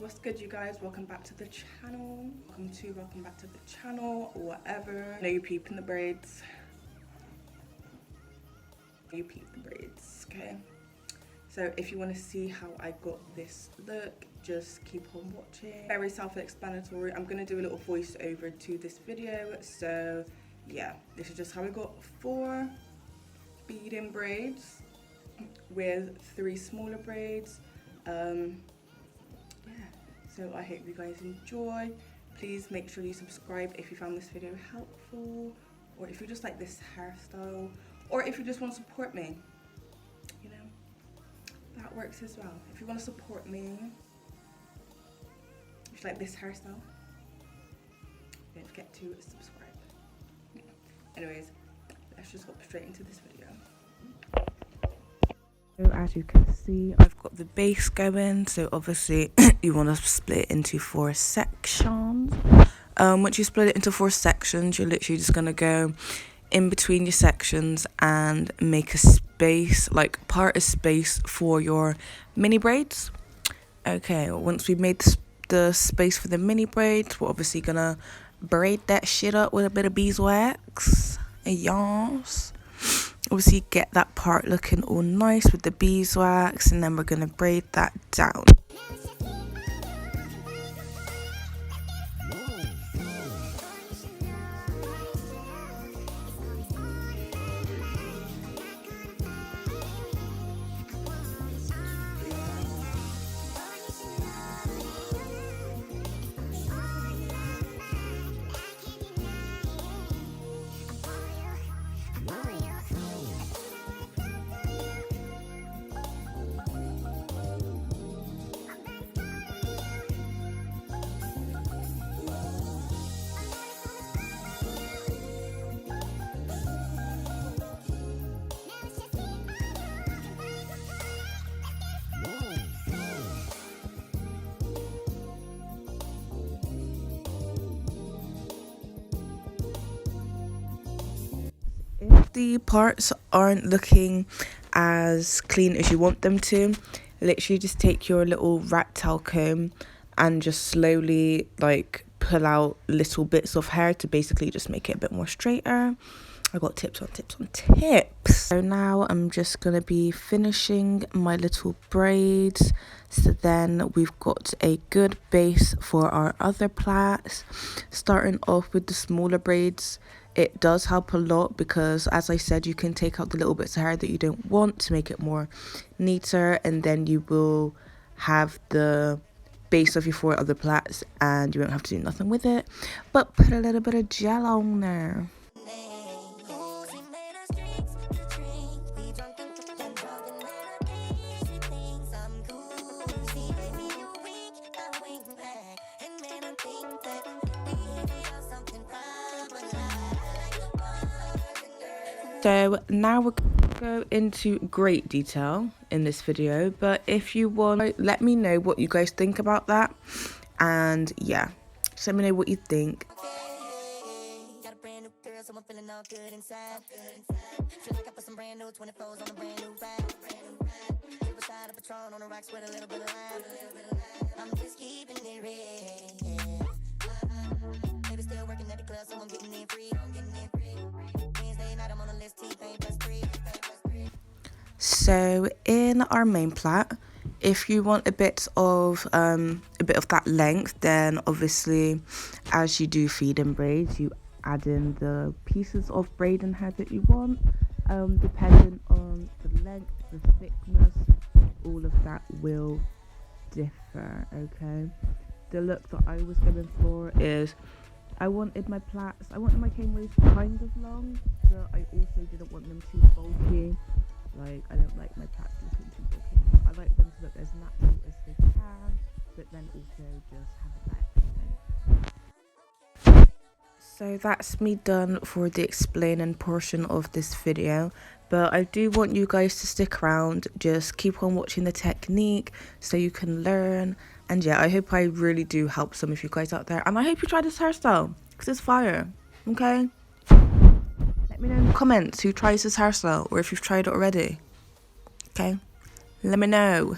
What's good, you guys? Welcome back to the channel. Welcome back to the channel, or whatever. I know you peeping the braids. You peep the braids, okay? So if you want to see how I got this look, just keep on watching. Very self-explanatory. I'm gonna do a little voiceover to this video. So yeah, this is just how I got 4 bead-in braids with 3 smaller braids. So I hope you guys enjoy. Please make sure you subscribe if you found this video helpful, or if you just like this hairstyle, or if you just want to support me, you know, that works as well. If you want to support me, if you like this hairstyle, don't forget to subscribe. Anyways, let's just hop straight into this video. So as you can see, I've got the base going, so obviously you want to split it into 4 sections. Once you split it into 4 sections, you're literally just going to go in between your sections and make a space, like part a space for your mini braids. Okay, once we've made the space for the mini braids, we're obviously going to braid that shit up with a bit of beeswax. Yes. Obviously get that part looking all nice with the beeswax, and then we're going to braid that down. If the parts aren't looking as clean as you want them to, literally just take your little rat tail comb and just slowly like pull out little bits of hair to basically just make it a bit more straighter. I got tips on tips on tips. So now I'm just gonna be finishing my little braids, so then we've got a good base for our other plaits. Starting off with the smaller braids, it does help a lot because, as I said, you can take out the little bits of hair that you don't want to make it more neater, and then you will have the base of your 4 other plaits and you won't have to do nothing with it but put a little bit of gel on there. So now we're going to go into great detail in this video, but if you want, let me know what you guys think about that, and yeah, just let me know what you think. So in our main plait, if you want a bit of that length, then obviously as you do feed-in braids, you add in the pieces of braid and hair that you want, depending on the length, the thickness, all of that will differ. Okay, the look that I was going for is I wanted my cane waves kind of long, but I also didn't want them too bulky. Like, I don't like my plaits looking too bulky. I like them to look as natural as they can, but then also just have that. So that's me done for the explaining portion of this video, but I do want you guys to stick around. Just keep on watching the technique so you can learn, and yeah, I hope I really do help some of you guys out there, and I hope you try this hairstyle because it's fire. Okay, let me know in the comments who tries this hairstyle, or if you've tried it already. Okay, let me know.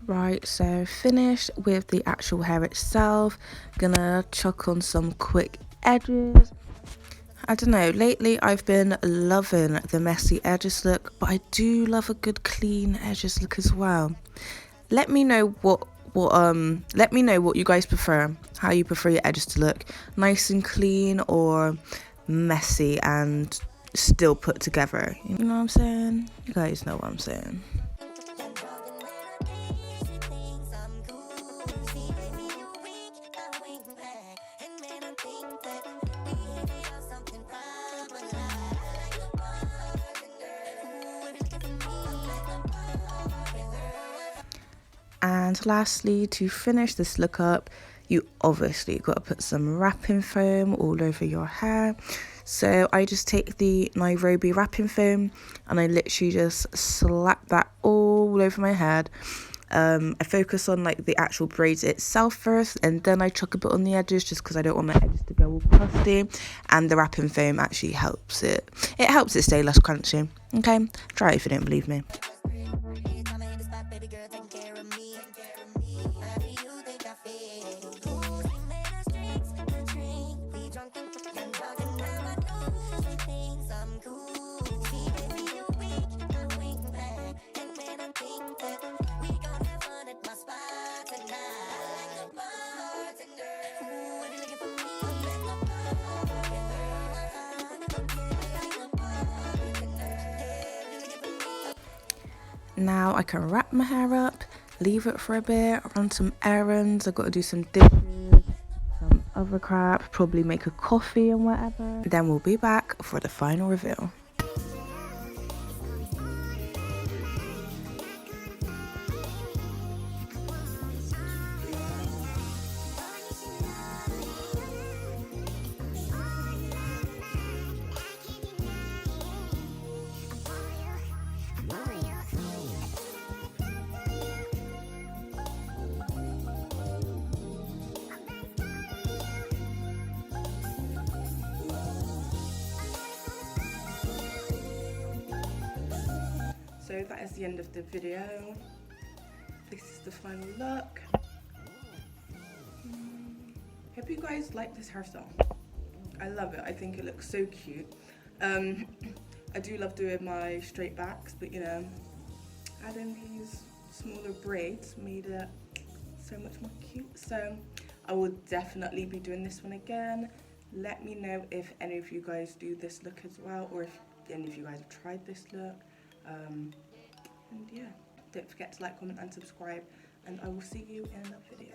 Right, so finished with the actual hair itself. Gonna chuck on some quick edges. I don't know, lately I've been loving the messy edges look, but I do love a good clean edges look as well. Let me know let me know what you guys prefer, how you prefer your edges to look, nice and clean or messy and still put together. You know what I'm saying? You guys know what I'm saying. And lastly, to finish this look up, you obviously got to put some wrapping foam all over your hair. So I just take the Nairobi wrapping foam and I literally just slap that all over my head. I focus on like the actual braids itself first, and then I chuck a bit on the edges just because I don't want my edges to go all crusty, and the wrapping foam actually helps it stay less crunchy. Okay, try it if you don't believe me. Now I can wrap my hair up, leave it for a bit, run some errands. I've got to do some dishes, some other crap, probably make a coffee and whatever. Then we'll be back for the final reveal. So that is the end of the video. This is the final look. Hope you guys like this hairstyle. I love it. I think it looks so cute. I do love doing my straight backs, but you know, adding these smaller braids made it so much more cute. So I will definitely be doing this one again. Let me know if any of you guys do this look as well, or if any of you guys have tried this look. And yeah, don't forget to like, comment and subscribe, and I will see you in another video.